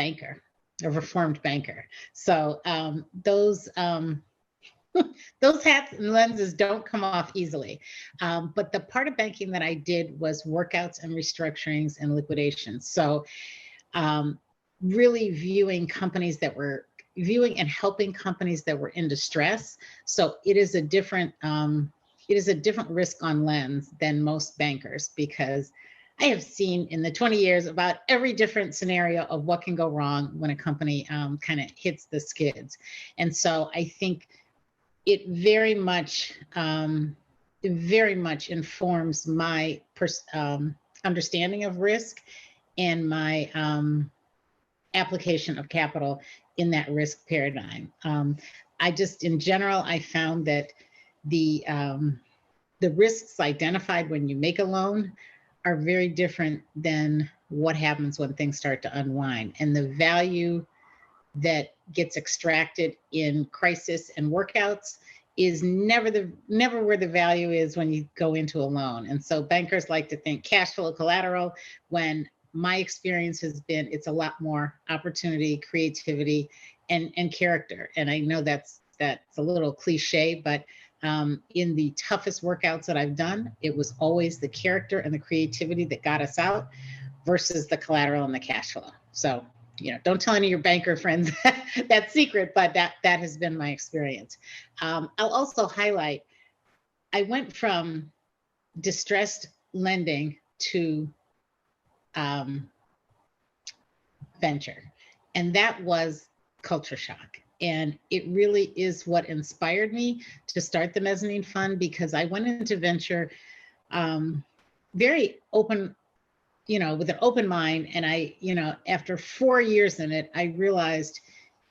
banker, a reformed banker. So those those hats and lenses don't come off easily. But the part of banking that I did was workouts and restructurings and liquidations. So really viewing and helping companies that were in distress. So it is a different risk on lens than most bankers, because I have seen in the 20 years about every different scenario of what can go wrong when a company kind of hits the skids. And so I think it very much informs my understanding of risk and my application of capital in that risk paradigm. In general, I found that the risks identified when you make a loan are very different than what happens when things start to unwind. And the value that gets extracted in crisis and workouts is never where the value is when you go into a loan. And so bankers like to think cash flow collateral, when my experience has been it's a lot more opportunity, creativity, and character. And I know that's a little cliche, but in the toughest workouts that I've done, it was always the character and the creativity that got us out versus the collateral and the cash flow. So, don't tell any of your banker friends that secret, but that has been my experience. I'll also highlight, I went from distressed lending to venture, and that was culture shock. And it really is what inspired me to start the mezzanine fund, because I went into venture very open, with an open mind. And I, after 4 years in it, I realized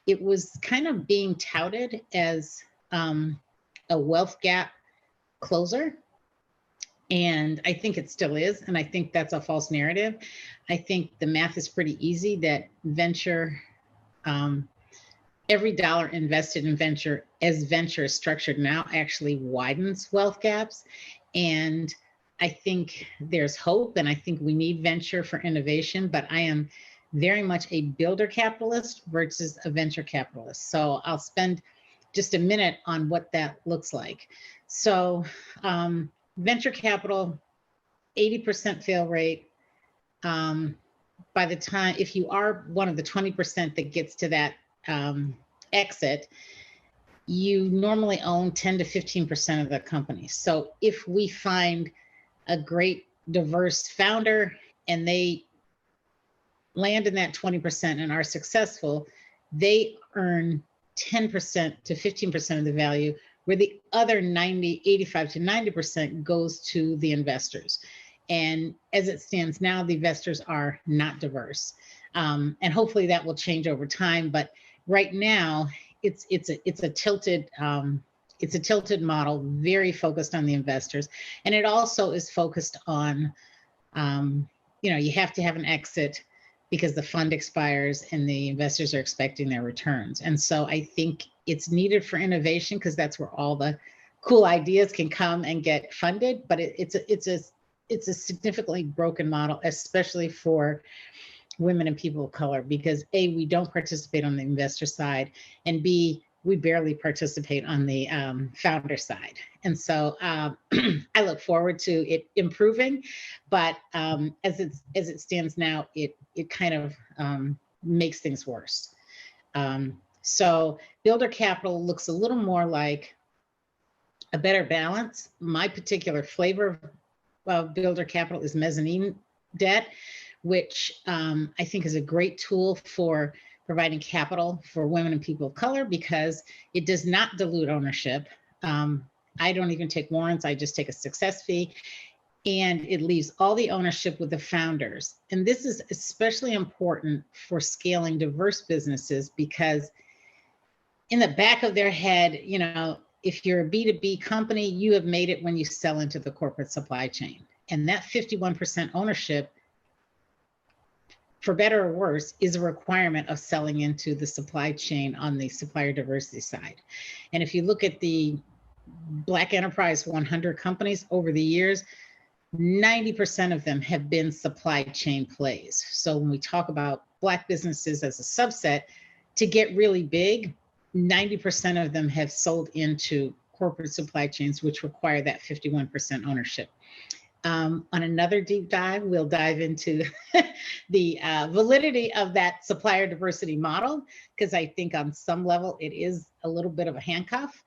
it was kind of being touted as a wealth gap closer. And I think it still is. And I think that's a false narrative. I think the math is pretty easy that venture, every dollar invested in venture, as venture is structured now, actually widens wealth gaps. And I think there's hope, and I think we need venture for innovation, but I am very much a builder capitalist versus a venture capitalist. So I'll spend just a minute on what that looks like. So venture capital, 80% fail rate. By the time, if you are one of the 20% that gets to that exit, you normally own 10 to 15% of the company. So if we find a great diverse founder and they land in that 20% and are successful, they earn 10% to 15% of the value, where the other 85 to 90% goes to the investors. And as it stands now, the investors are not diverse. And hopefully that will change over time. But right now, it's a tilted model, very focused on the investors, and it also is focused on, you have to have an exit because the fund expires and the investors are expecting their returns. And so I think it's needed for innovation, because that's where all the cool ideas can come and get funded. But it's a significantly broken model, especially for women and people of color, because A, we don't participate on the investor side, and B, we barely participate on the founder side. And so I look forward to it improving, but as it stands now, it kind of makes things worse. So builder capital looks a little more like a better balance. My particular flavor of builder capital is mezzanine debt, which I think is a great tool for providing capital for women and people of color, because it does not dilute ownership. I don't even take warrants, I just take a success fee, and it leaves all the ownership with the founders. And this is especially important for scaling diverse businesses, because in the back of their head, if you're a B2B company, you have made it when you sell into the corporate supply chain. And that 51% ownership, for better or worse, is a requirement of selling into the supply chain on the supplier diversity side. And if you look at the Black Enterprise 100 companies over the years, 90% of them have been supply chain plays. So when we talk about Black businesses as a subset, to get really big, 90% of them have sold into corporate supply chains, which require that 51% ownership. On another deep dive, we'll dive into the validity of that supplier diversity model, because I think on some level it is a little bit of a handcuff,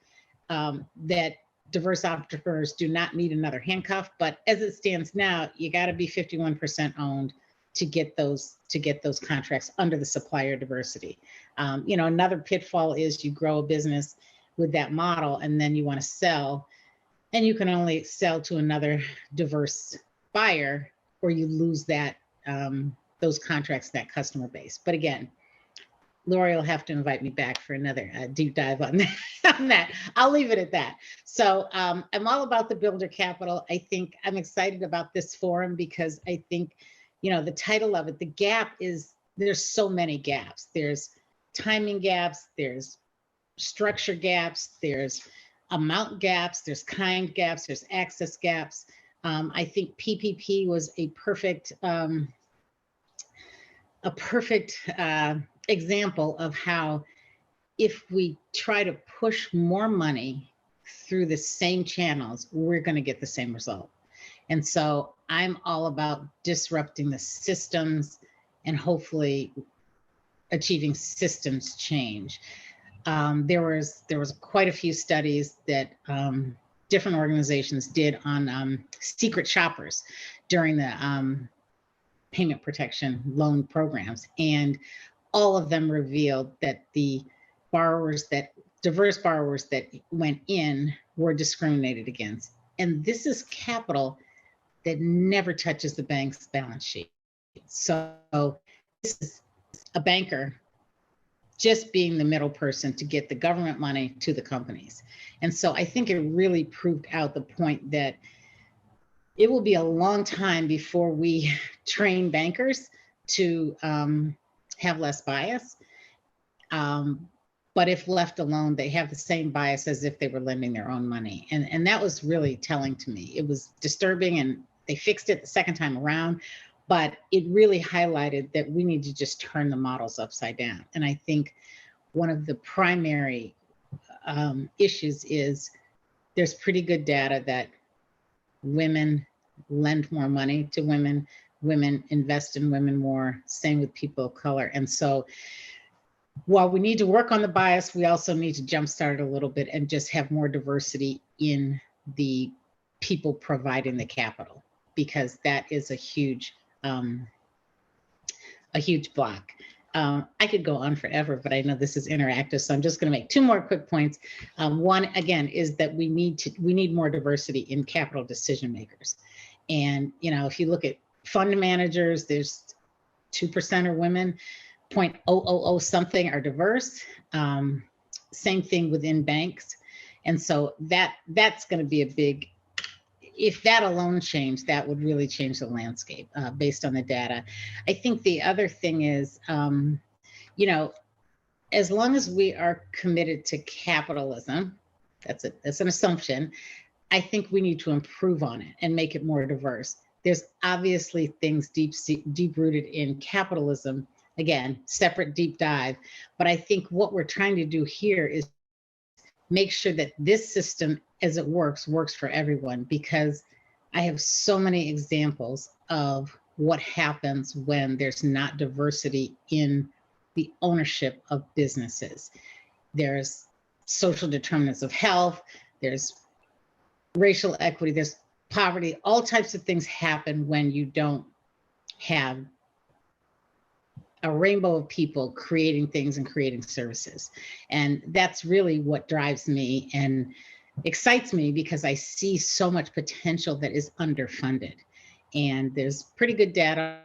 that diverse entrepreneurs do not need another handcuff. But as it stands now, you got to be 51% owned to get those contracts under the supplier diversity. Another pitfall is you grow a business with that model and then you want to sell, and you can only sell to another diverse buyer, or you lose that those contracts, that customer base. But again, Lori will have to invite me back for another deep dive on that. I'll leave it at that. So I'm all about the builder capital. I think I'm excited about this forum because I think, the title of it, the gap is, there's so many gaps. There's timing gaps, there's structure gaps, there's amount gaps, there's kind gaps, there's access gaps. I think PPP was a perfect example of how, if we try to push more money through the same channels, we're going to get the same result. And so I'm all about disrupting the systems and hopefully achieving systems change. There was quite a few studies that different organizations did on secret shoppers during the payment protection loan programs, and all of them revealed that the diverse borrowers that went in were discriminated against. And this is capital that never touches the bank's balance sheet. So this is a banker just being the middle person to get the government money to the companies. And so I think it really proved out the point that it will be a long time before we train bankers to have less bias. But if left alone, they have the same bias as if they were lending their own money. And that was really telling to me. It was disturbing, and they fixed it the second time around, but it really highlighted that we need to just turn the models upside down. And I think one of the primary issues is there's pretty good data that women lend more money to women, women invest in women more, same with people of color. And so while we need to work on the bias, we also need to jumpstart it a little bit and just have more diversity in the people providing the capital, because that is a huge block. I could go on forever, but I know this is interactive, so I'm just going to make two more quick points. One, again, is that we need more diversity in capital decision makers. And if you look at fund managers, there's 2% are women, 0.000 something are diverse. Same thing within banks. And so that's going to be a big, if that alone changed, that would really change the landscape based on the data. I think the other thing is, as long as we are committed to capitalism, that's an assumption, I think we need to improve on it and make it more diverse. There's obviously things deep-rooted in capitalism, again, separate deep dive, but I think what we're trying to do here is make sure that this system, as it works for everyone, because I have so many examples of what happens when there's not diversity in the ownership of businesses. There's social determinants of health, there's racial equity, there's poverty, all types of things happen when you don't have a rainbow of people creating things and creating services. And that's really what drives me and excites me, because I see so much potential that is underfunded. And there's pretty good data,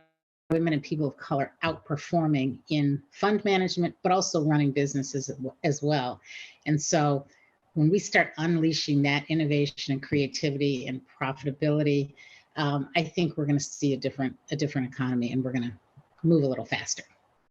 women and people of color outperforming in fund management, but also running businesses as well. And so when we start unleashing that innovation and creativity and profitability, I think we're going to see a different economy, and we're going to move a little faster.